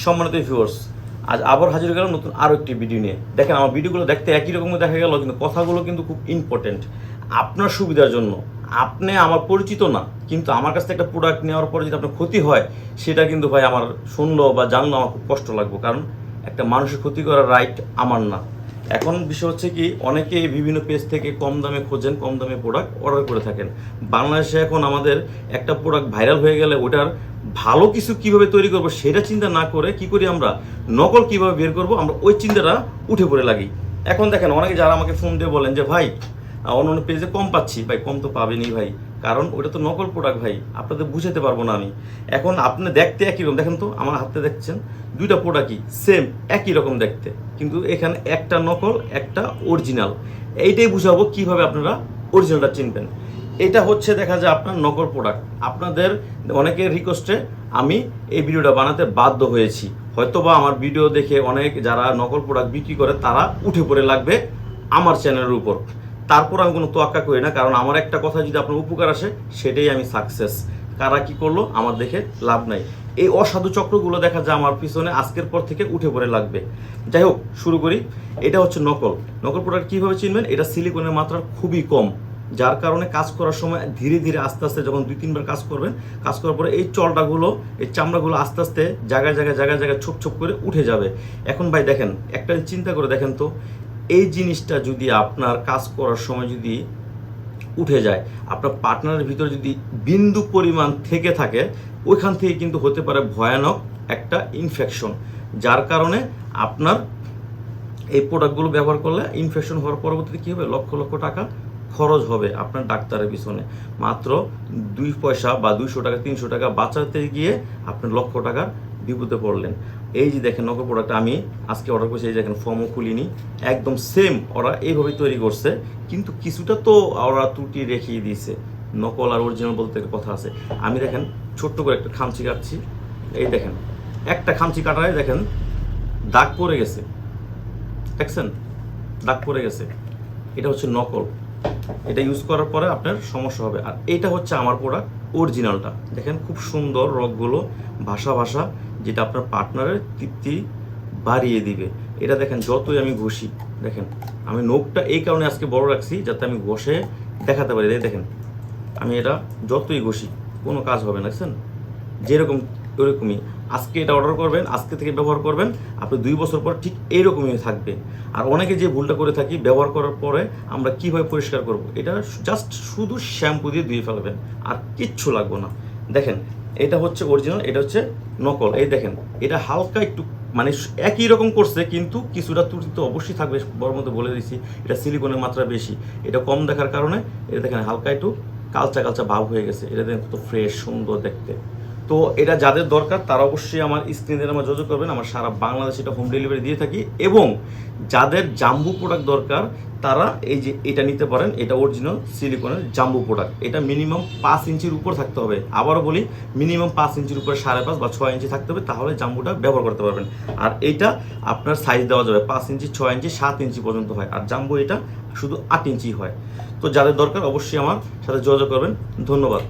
সম্মানিত ভিউয়ার্স, আজ আবার হাজির হয়ে গেলাম নতুন আরও একটি ভিডিও নিয়ে। দেখেন, আমার ভিডিওগুলো দেখতে একই রকম দেখা গেল, কিন্তু কথাগুলো কিন্তু খুব ইম্পর্টেন্ট আপনার সুবিধার জন্য। আপনি আমার পরিচিত না, কিন্তু আমার কাছ থেকে একটা প্রোডাক্ট নেওয়ার পরে যদি আপনার ক্ষতি হয়, সেটা কিন্তু ভাই আমার শুনলো বা জানলো আমার খুব কষ্ট লাগবে, কারণ একটা মানুষের ক্ষতি করার রাইট আমার না। এখন বিষয় হচ্ছে কি, অনেকে বিভিন্ন পেজ থেকে কম দামে খোঁজেন, কম দামে প্রোডাক্ট অর্ডার করে থাকেন। বাংলাদেশে এখন আমাদের একটা প্রোডাক্ট ভাইরাল হয়ে গেলে ওটার ভালো কিছু কিভাবে তৈরি করবো সেটা চিন্তা না করে কি করি আমরা, নকল কিভাবে বের করবো, আমরা ওই চিন্তাটা উঠে পড়ে লাগি। এখন দেখেন, অনেকে যারা আমাকে ফোন দিয়ে বলেন যে ভাই অন্য অন্য পেজে কম পাচ্ছি, ভাই কম তো পাবেনই ভাই, কারণ ওটা তো নকল প্রোডাক্ট ভাই, আপনাদের বুঝাতে পারবো না আমি। এখন আপনি দেখতে একই রকম, দেখেন তো আমার হাতে দেখছেন দুইটা প্রোডাক্টই সেম একই রকম দেখতে, কিন্তু এখানে একটা নকল একটা অরিজিনাল। এইটাই বুঝাবো কিভাবে আপনারা অরিজিনালটা চিনবেন। এটা হচ্ছে দেখা যায় আপনার নকল প্রোডাক্ট। আপনাদের অনেকের রিকোয়েস্টে আমি এই ভিডিওটা বানাতে বাধ্য হয়েছি। হয়তোবা আমার ভিডিও দেখে অনেক যারা নকল প্রোডাক্ট বিক্রি করে তারা উঠে পড়ে লাগবে আমার চ্যানেলের উপর। তারপর আমি কোনো তোয়াক্কা করি না, কারণ আমার একটা কথা যদি আপনার উপকার আসে সেটাই আমি সাকসেস। কারা কি করলো আমার দেখে লাভ নাই। এই অসাধু চক্রগুলো দেখা যায় আমার পিছনে আজকের পর থেকে উঠে পড়ে লাগবে। যাই হোক, শুরু করি। এটা হচ্ছে নকল। নকল প্রোডাক্ট কীভাবে চিনবেন? এটা সিলিকনের মাত্রা খুবই কম, যার কারণে কাজ করার সময় ধীরে ধীরে আস্তে আস্তে যখন 2-3 বার কাজ করবেন, কাজ করার পরে এই চলটাগুলো, এই চামড়াগুলো আস্তে আস্তে জায়গায় জায়গায় জায়গায় জায়গায় ছোপ ছোপ করে উঠে যাবে। এখন ভাই দেখেন, একটা চিন্তা করে দেখেন তো, এই জিনিসটা যদি আপনার কাজ করার সময় যদি উঠে যায়, আপনার পার্টনারের ভিতরে যদি বিন্দু পরিমাণ থেকে থাকে, ওইখান থেকে কিন্তু হতে পারে ভয়ানক একটা ইনফেকশন, যার কারণে আপনার এই প্রোডাক্টগুলো ব্যবহার করলে ইনফেকশন হওয়ার পরবর্তীতে কী হবে, লক্ষ লক্ষ টাকা খরচ হবে আপনার ডাক্তারের পিছনে। মাত্র 2 পয়সা বা 200 টাকা 300 টাকা বাঁচাতে গিয়ে আপনার লক্ষ টাকার বিপদে পড়লেন। এই যে দেখেন নকল প্রোডাক্ট আমি আজকে অর্ডার করছি, এই দেখেন ফর্মও খুলিনি, একদম সেম ওরা এইভাবেই তৈরি করছে, কিন্তু কিছুটা তো ওরা ত্রুটি রেখিয়ে দিয়েছে। নকল আর অরিজিনাল বলতে একটা কথা আছে। আমি দেখেন ছোট্ট করে একটা খামচি কাটছি, এই দেখেন একটা খামচি কাটায় দেখেন দাগ পড়ে গেছে, দেখছেন দাগ পড়ে গেছে। এটা হচ্ছে নকল, এটা ইউজ করার পরে আপনার সমস্যা হবে। আর এটা হচ্ছে আমার প্রোডাক্ট অরিজিনালটা, দেখেন খুব সুন্দর রগগুলো ভাষা ভাষা, যেটা আপনার পার্টনারের তৃপ্তি বাড়িয়ে দিবে। এটা দেখেন যতই আমি ঘষি, দেখেন আমি নখটা এই কারণে আজকে বড় রাখছি যাতে আমি ঘষে দেখাতে পারি। দেখেন আমি এটা যতই ঘষি কোনো কাজ হবে না, দেখছেন যেরকম ওরকমই। আজকে এটা অর্ডার করবেন, আজকে থেকে ব্যবহার করবেন, আপনি 2 বছর পর ঠিক এইরকমই থাকবে। আর অনেকে যে ভুলটা করে থাকি, ব্যবহার করার পরে আমরা কিভাবে পরিষ্কার করব, এটা জাস্ট শুধু শ্যাম্পু দিয়ে ধুয়ে ফেলবেন, আর কিচ্ছু লাগবে না। দেখেন এটা হচ্ছে অরিজিনাল, এটা হচ্ছে নকল। এই দেখেন এটা হালকা একটু মানে একই রকম করছে, কিন্তু কিছুটা ত্রুটি তো অবশ্যই থাকবে, বড় মতো বলে দিচ্ছি। এটা সিলিকনের মাত্রা বেশি, এটা কম দেখার কারণে এটা দেখেন হালকা একটু কালচা কালচা ভাব হয়ে গেছে। এটা দেখেন কত ফ্রেশ সুন্দর দেখতে। তো এটা যাদের দরকার তারা অবশ্যই আমার স্ক্রিনে আমার যোগাযোগ করবেন। আমার সারা বাংলাদেশে এটা হোম ডেলিভারি দিয়ে থাকি, এবং যাদের জাম্বু প্রোডাক্ট দরকার তারা এই যে এটা নিতে পারেন। এটা অরিজিনাল সিলিকনের জাম্বু প্রোডাক্ট। এটা মিনিমাম 5 ইঞ্চির উপর থাকতে হবে। আবারও বলি, মিনিমাম 5 ইঞ্চির উপরে 5.5 বা 6 ইঞ্চি থাকতে হবে, তাহলে জাম্বুটা ব্যবহার করতে পারবেন। আর এইটা আপনার সাইজ দেওয়া যাবে 5 ইঞ্চি, 6 ইঞ্চি, 7 ইঞ্চি পর্যন্ত হয়। আর জাম্বু এটা শুধু 8 ইঞ্চি হয়। তো যাদের দরকার অবশ্যই আমার সাথে যোগাযোগ করবেন। ধন্যবাদ।